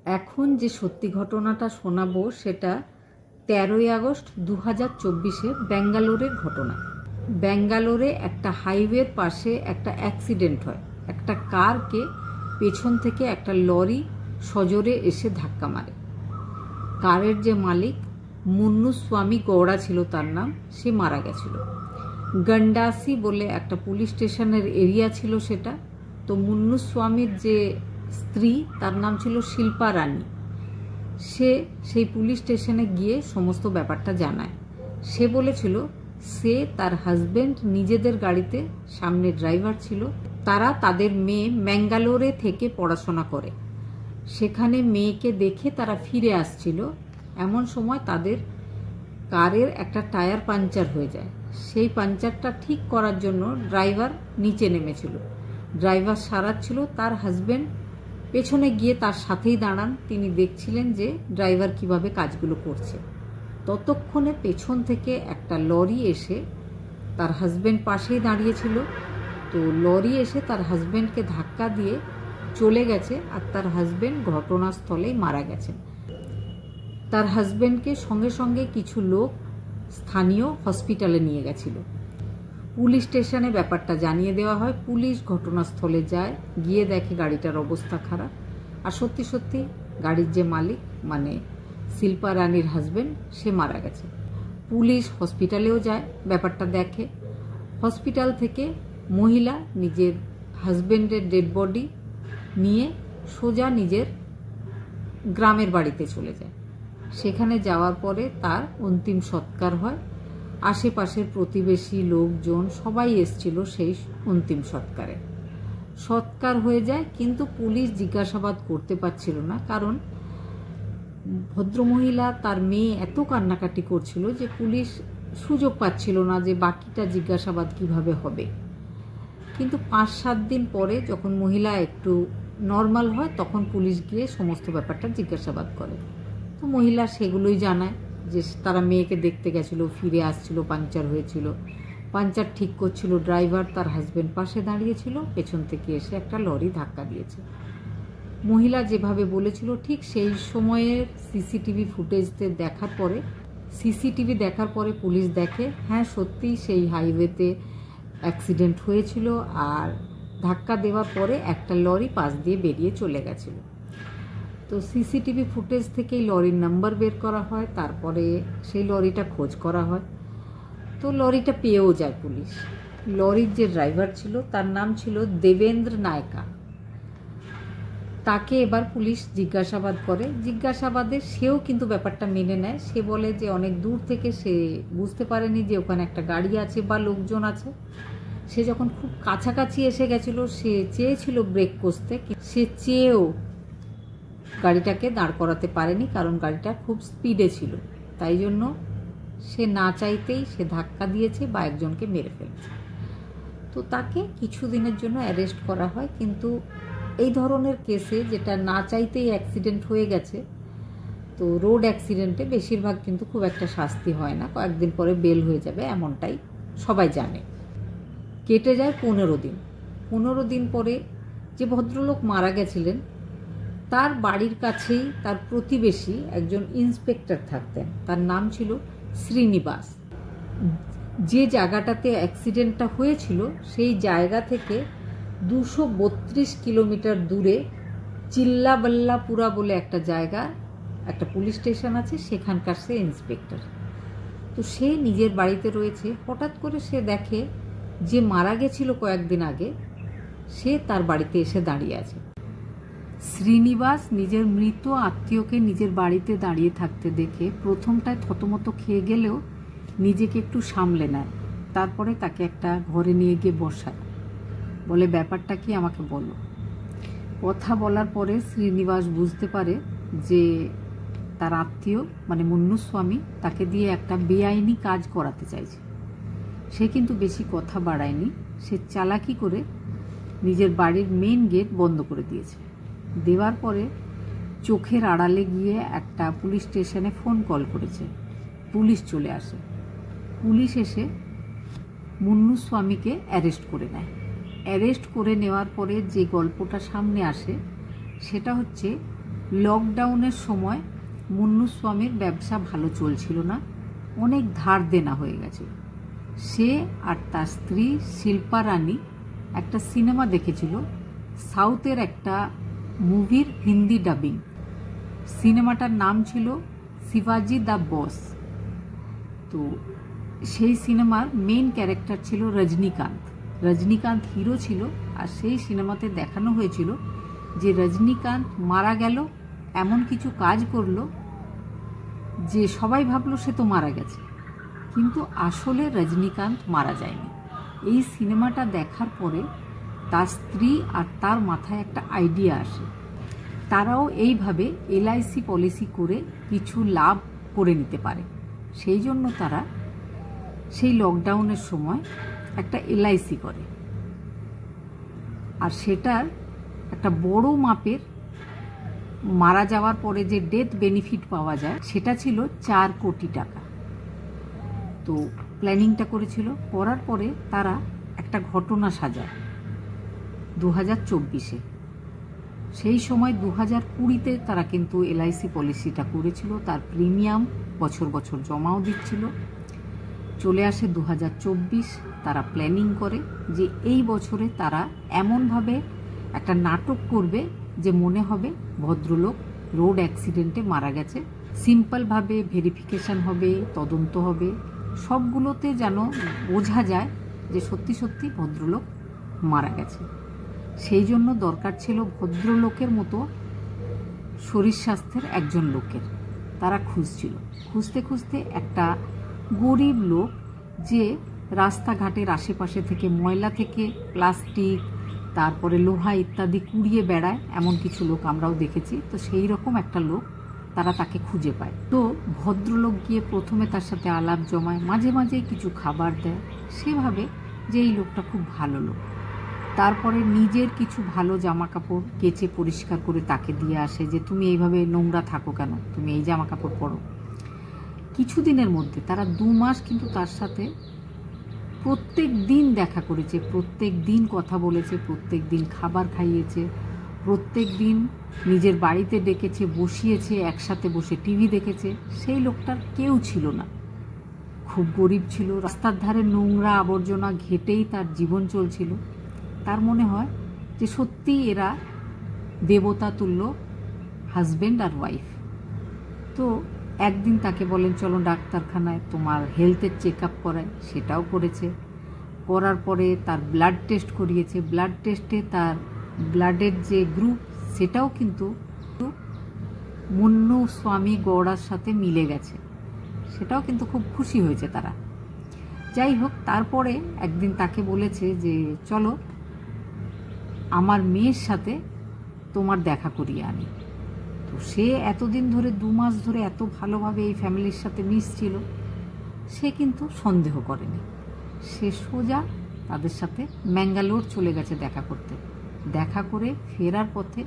এখন যে সত্যি ঘটনাটা শোনাবো সেটা 13ই আগস্ট 2024-এ ব্যাঙ্গালোরের ঘটনা। ব্যাঙ্গালোরে একটা হাইওয়ের পাশে একটা অ্যাক্সিডেন্ট হয়। একটা কারকে পেছন থেকে একটা লরি সজোরে এসে ধাক্কা মারে। কারের যে মালিক মুন্নুস্বামী গৌড়া ছিল তার নাম, সে মারা গেছিল। গন্ডাসি বলে একটা পুলিশ স্টেশনের এরিয়া ছিল সেটা। তো মুন্নুস্বামীর যে স্ত্রী, তার নাম ছিল শিল্পা রানী। সে সেই পুলিশ স্টেশনে গিয়ে সমস্ত ব্যাপারটা জানায়। সে বলেছিল সে তার হাজবেন্ড নিজেদের গাড়িতে, সামনে ড্রাইভার ছিল, তারা তাদের মেয়ে ম্যাঙ্গালোরে থেকে পড়াশোনা করে, সেখানে মেয়েকে দেখে তারা ফিরে আসছিল। এমন সময় তাদের কারের একটা টায়ার পাঞ্চার হয়ে যায়। সেই পাঞ্চারটা ঠিক করার জন্য ড্রাইভার নিচে নেমেছিল। ড্রাইভার সারাচ্ছিল, তার হাজবেন্ড পেছনে গিয়ে তার সাথেই দাঁড়ান। তিনি দেখছিলেন যে ড্রাইভার কিভাবে কাজগুলো করছে। ততক্ষণে পেছন থেকে একটা লরি এসে, তার হাজবেন্ড পাশেই দাঁড়িয়েছিল, তো লরি এসে তার হাজবেন্ডকে ধাক্কা দিয়ে চলে গেছে, আর তার হাজবেন্ড ঘটনাস্থলেই মারা গেছেন। তার হাজবেন্ডকে সঙ্গে সঙ্গে কিছু লোক স্থানীয় হসপিটালে নিয়ে গেছিল। পুলিশ স্টেশনে ব্যাপারটা জানিয়ে দেওয়া হয়। পুলিশ ঘটনাস্থলে যায়, গিয়ে দেখে গাড়িটার অবস্থা খারাপ, আর সত্যি সত্যি গাড়ির যে মালিক মানে শিল্পা রানীর হাজবেন্ড, সে মারা গেছে। পুলিশ হসপিটালেও যায়, ব্যাপারটা দেখে। হসপিটাল থেকে মহিলা নিজের হাজবেন্ডের ডেড বডি নিয়ে সোজা নিজের গ্রামের বাড়িতে চলে যায়। সেখানে যাওয়ার পরে তার অন্তিম সৎকার হয়। আশেপাশের প্রতিবেশী লোকজন সবাই এসছিল সেই অন্তিম সৎকারে। সৎকার হয়ে যায়, কিন্তু পুলিশ জিজ্ঞাসাবাদ করতে পারছিল না, কারণ ভদ্রমহিলা তার মেয়ে এত কান্নাকাটি করছিল যে পুলিশ সুযোগ পাচ্ছিল না যে বাকিটা জিজ্ঞাসাবাদ কিভাবে হবে। কিন্তু 5-7 দিন পরে যখন মহিলা একটু নর্মাল হয়, তখন পুলিশ গিয়ে সমস্ত ব্যাপারটা জিজ্ঞাসাবাদ করে। তো মহিলা সেগুলোই জানায় যে তারা মেয়েকে দেখতে গেছিলো, ফিরে আসছিল, পাংচার হয়েছিল, পাংচার ঠিক করছিল, ড্রাইভার তার হাজবেন্ড পাশে দাঁড়িয়েছিল, পেছন থেকে এসে একটা লরি ধাক্কা দিয়েছে। মহিলা যেভাবে বলেছিল ঠিক সেই সময়ের সিসিটিভি দেখার পরে পুলিশ দেখে হ্যাঁ সত্যিই সেই হাইওয়েতে অ্যাক্সিডেন্ট হয়েছিল, আর ধাক্কা দেওয়ার পরে একটা লরি পাশ দিয়ে বেরিয়ে চলে গেছিল। তো সিসিটিভি ফুটেজ থেকেই লরির নাম্বার বের করা হয়, তারপরে সেই লরিটা খোঁজ করা হয়। তো লরিটা পেয়েও যায় পুলিশ। লরির যে ড্রাইভার ছিল তার নাম ছিল দেবেন্দ্র নায়কা। তাকে এবার পুলিশ জিজ্ঞাসাবাদ করে। জিজ্ঞাসাবাদে সেও কিন্তু ব্যাপারটা মেনে নেয়। সে বলে যে অনেক দূর থেকে সে বুঝতে পারেনি যে ওখানে একটা গাড়ি আছে বা লোকজন আছে। সে যখন খুব কাছাকাছি এসে গেছিল, সে চেয়েছিল ব্রেক কষতে, সে চেয়েও গাড়িটাকে দাঁড় করাতে পারেনি, কারণ গাড়িটা খুব স্পিডে ছিল। তাই জন্য সে না চাইতেই সে ধাক্কা দিয়েছে বা একজনকে মেরে ফেলেছে। তো তাকে কিছুদিনের জন্য অ্যারেস্ট করা হয়। কিন্তু এই ধরনের কেসে যেটা না চাইতেই অ্যাক্সিডেন্ট হয়ে গেছে, তো রোড অ্যাক্সিডেন্টে বেশিরভাগ কিন্তু খুব একটা শাস্তি হয় না, কয়েকদিন পরে বেল হয়ে যাবে, এমনটাই সবাই জানে। কেটে যায় 15 দিন। 15 দিন পরে যে ভদ্রলোক মারা গেছিলেন, তার বাড়ির কাছেই তার প্রতিবেশী একজন ইন্সপেক্টর থাকতেন, তার নাম ছিল শ্রীনিবাস। যে জায়গাটাতে অ্যাক্সিডেন্টটা হয়েছিল সেই জায়গা থেকে 232 কিলোমিটার দূরে চিল্লাবল্লাপুরা বলে একটা জায়গা, একটা পুলিশ স্টেশন আছে, সেখানকার সে ইন্সপেক্টর। তো সে নিজের বাড়িতে রয়েছে। হঠাৎ করে সে দেখে যে মারা গেছিল কয়েকদিন আগে, সে তার বাড়িতে এসে দাঁড়িয়ে আছে। শ্রীনিবাস নিজের মৃত আত্মীয়কে নিজের বাড়িতে দাঁড়িয়ে থাকতে দেখে প্রথমটায় থতমত খেয়ে গেলেও নিজেকে একটু সামলে নেয়। তারপরে তাকে একটা ঘরে নিয়ে গিয়ে বসায়, বলে ব্যাপারটা কি আমাকে বলো। কথা বলার পরে শ্রীনিবাস বুঝতে পারে যে তার আত্মীয় মানে মুন্নুস্বামী তাকে দিয়ে একটা বেআইনি কাজ করাতে চাইছে। সে কিন্তু বেশি কথা বাড়ায়নি। সে চালাকি করে নিজের বাড়ির মেন গেট বন্ধ করে দিয়েছে। দেওয়ার পরে চোখের আড়ালে গিয়ে একটা পুলিশ স্টেশনে ফোন কল করেছে। পুলিশ চলে আসে। পুলিশ এসে মুন্নুস্বামীকে অ্যারেস্ট করে নেয়। অ্যারেস্ট করে নেওয়ার পরে যে গল্পটা সামনে আসে সেটা হচ্ছে লকডাউনের সময় মুন্নুস্বামীর ব্যবসা ভালো চলছিল না, অনেক ধার দেনা হয়ে গেছে। সে আর তার স্ত্রী শিল্পা রানী একটা সিনেমা দেখেছিল, সাউথের একটা মুভির হিন্দি ডাবিং। সিনেমাটার নাম ছিল শিবাজি দ্য বস। তো সেই সিনেমার মেইন ক্যারেক্টার ছিল রজনীকান্ত। রজনীকান্ত হিরো ছিল, আর সেই সিনেমাতে দেখানো হয়েছিল যে রজনীকান্ত মারা গেল, এমন কিছু কাজ করলো যে সবাই ভাবলো সে তো মারা গেছে, কিন্তু আসলে রজনীকান্ত মারা যায়নি। এই সিনেমাটা দেখার পরে তার স্ত্রী আর তার মাথায় একটা আইডিয়া আসে, তারাও এইভাবে LIC পলিসি করে কিছু লাভ করে নিতে পারে। সেই জন্য তারা সেই লকডাউনের সময় একটা LIC করে, আর সেটার একটা বড় মাপের মারা যাওয়ার পরে যে ডেথ বেনিফিট পাওয়া যায় সেটা ছিল 4 কোটি টাকা। তো প্ল্যানিংটা করেছিল, করার পরে তারা একটা ঘটনা সাজায় 2024-এ। সেই সময় 2020-তে তারা কিন্তু LIC পলিসিটা করেছিল, তার প্রিমিয়াম বছর বছর জমাও দিচ্ছিল। চলে আসে 2024, তারা প্ল্যানিং করে যে এই বছরে তারা এমনভাবে একটা নাটক করবে যে মনে হবে ভদ্রলোক রোড অ্যাক্সিডেন্টে মারা গেছে। সিম্পলভাবে ভেরিফিকেশন হবে, তদন্ত হবে, সবগুলোতে যেন বোঝা যায় যে সত্যি সত্যি ভদ্রলোক মারা গেছে। সেই জন্য দরকার ছিল ভদ্রলোকের মতো শরীর স্বাস্থ্যের একজন লোকের। তারা খুঁজছিল, খুঁজতে খুঁজতে একটা গরিব লোক যে রাস্তাঘাটের আশেপাশে থেকে ময়লা থেকে প্লাস্টিক, তারপরে লোহা ইত্যাদি কুড়িয়ে বেড়ায়, এমন কিছু লোক আমরাও দেখেছি। তো সেই রকম একটা লোক তারা তাকে খুঁজে পায়। তো ভদ্রলোক গিয়ে প্রথমে তার সাথে আলাপ জমায়, মাঝে মাঝে কিছু খাবার দেয়। সেভাবে যে এই লোকটা খুব ভালো লোক। তারপরে নিজের কিছু ভালো জামা কাপড় কেচে পরিষ্কার করে তাকে দিয়ে আসে যে তুমি এইভাবে নোংরা থাকো কেন, তুমি এই জামা কাপড় পরো। কিছুদিনের মধ্যে তারা 2 মাস কিন্তু তার সাথে প্রত্যেক দিন দেখা করেছে, প্রত্যেক দিন কথা বলেছে, প্রত্যেক দিন খাবার খাইয়েছে, প্রত্যেক দিন নিজের বাড়িতে ডেকেছে, বসিয়েছে, একসাথে বসে টিভি দেখেছে। সেই লোকটার কেউ ছিল না, খুব গরিব ছিল, রাস্তার ধারে নোংরা আবর্জনা ঘেটেই তার জীবন চলছিল। তার মনে হয় যে সত্যিই এরা দেবতা তুল্য হাজব্যান্ড আর ওয়াইফ। তো একদিন তাকে বলেন চলো ডাক্তারখানায়, তোমার হেলথের চেক আপ করায়। সেটাও করেছে। করার পরে তার ব্লাড টেস্ট করিয়েছে। ব্লাড টেস্টে তার ব্লাডের যে গ্রুপ সেটাও কিন্তু মুন্নুস্বামী গৌড়ার সাথে মিলে গেছে। সেটাও কিন্তু খুব খুশি হয়েছে তারা। যাই হোক, তারপরে একদিন তাকে বলেছে যে চলো আমার মেয়ের সাথে তোমার দেখা করিয়ে আনি। তো সে এতদিন ধরে 2 মাস ধরে এত ভালোভাবে এই ফ্যামিলির সাথে মিশছিল, সে কিন্তু সন্দেহ করেনি। সে সোজা তাদের সাথে ম্যাঙ্গালোর চলে গেছে দেখা করতে। দেখা করে ফেরার পথে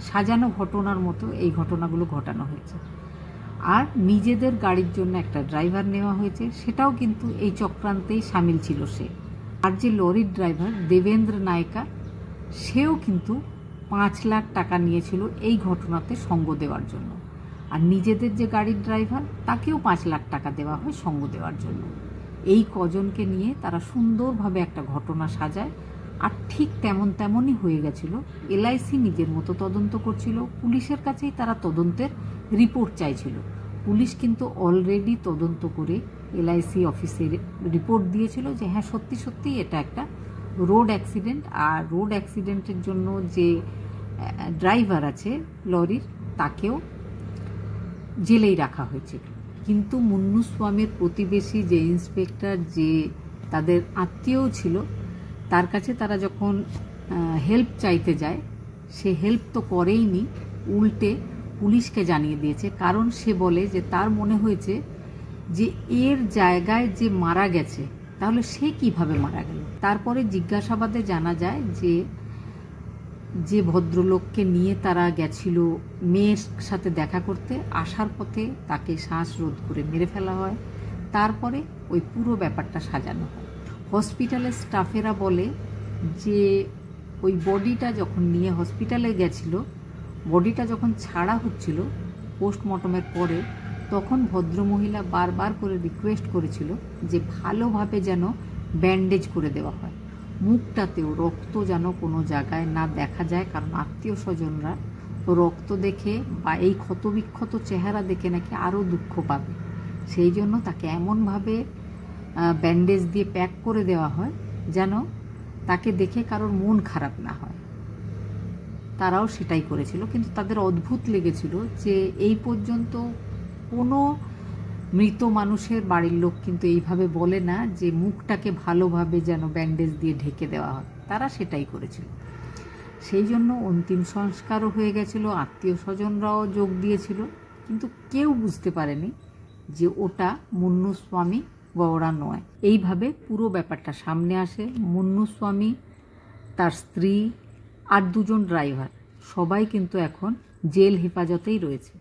সাজানো ঘটনার মতো এই ঘটনাগুলো ঘটানো হয়েছে। আর নিজেদের গাড়ির জন্য একটা ড্রাইভার নেওয়া হয়েছে, সেটাও কিন্তু এই চক্রান্তেই সামিল ছিল সে। আর যে লরির ড্রাইভার দেবেন্দ্র নায়কা, সেও কিন্তু 5 লাখ টাকা নিয়েছিল এই ঘটনাতে সঙ্গ দেওয়ার জন্য। আর নিজেদের যে গাড়ির ড্রাইভার, তাকেও 5 লাখ টাকা দেওয়া হয় সঙ্গ দেওয়ার জন্য। এই কজনকে নিয়ে তারা সুন্দরভাবে একটা ঘটনা সাজায়। আর ঠিক তেমনই হয়ে গেছিল। LIC নিজের মতো তদন্ত করছিল, পুলিশের কাছেই তারা তদন্তের রিপোর্ট চাইছিল। পুলিশ কিন্তু অলরেডি তদন্ত করে LIC অফিসে রিপোর্ট দিয়েছিল যে হ্যাঁ সত্যি সত্যি এটা একটা রোড অ্যাক্সিডেন্ট। আর রোড অ্যাক্সিডেন্টের জন্য যে ড্রাইভার আছে লরির, তাকেও জেলেই রাখা হয়েছিল। কিন্তু মুন্নুস্বামীর প্রতিবেশী যে ইন্সপেক্টর, যে তাদের আত্মীয় ছিল, তার কাছে তারা যখন হেল্প চাইতে যায়, সে হেল্প তো করেইনি, উল্টে পুলিশকে জানিয়ে দিয়েছে। কারণ সে বলে যে তার মনে হয়েছে যে এর জায়গায় যে মারা গেছে, তাহলে সে কিভাবে মারা গেল। তারপরে জিজ্ঞাসাবাদে জানা যায় যে যে ভদ্রলোককে নিয়ে তারা গেছিল মেয়ের সাথে দেখা করতে, আসার পথে তাকে শ্বাসরোধ করে মেরে ফেলা হয়। তারপরে ওই পুরো ব্যাপারটা সাজানো হয়। হসপিটালের স্টাফেরা বলে যে ওই বডিটা যখন নিয়ে হসপিটালে গেছিল, বডিটা যখন ছাড়া হচ্ছিল পোস্টমর্টমের পরে, তখন ভদ্রমহিলা বারবার করে রিকোয়েস্ট করেছিল যে ভালোভাবে যেন ব্যান্ডেজ করে দেওয়া হয়, মুখটাতেও রক্ত যেন কোনো জায়গায় না দেখা যায়, কারণ আত্মীয় স্বজনরা রক্ত দেখে বা এই ক্ষতবিক্ষত চেহারা দেখে নাকি আরও দুঃখ পাবে। সেই জন্য তাকে এমনভাবে ব্যান্ডেজ দিয়ে প্যাক করে দেওয়া হয় যেন তাকে দেখে কারোর মন খারাপ না হয়। তারাও সেটাই করেছিল, কিন্তু তাদের অদ্ভুত লেগেছিল যে এই পর্যন্ত কোনো মৃত মানুষের বাড়ির লোক কিন্তু এইভাবে বলে না যে মুখটাকে ভালোভাবে যেন ব্যান্ডেজ দিয়ে ঢেকে দেওয়া হয়। তারা সেটাই করেছিল। সেই জন্য অন্তিম সংস্কারও হয়ে গেছিল, আত্মীয় স্বজনরাও যোগ দিয়েছিল, কিন্তু কেউ বুঝতে পারেনি যে ওটা মুন্নুস্বামী গৌড়া নয়। এইভাবে পুরো ব্যাপারটা সামনে আসে। মুন্নুস্বামী, তার স্ত্রী আর দুজন ড্রাইভার সবাই কিন্তু এখন জেল হেফাজতেই রয়েছে।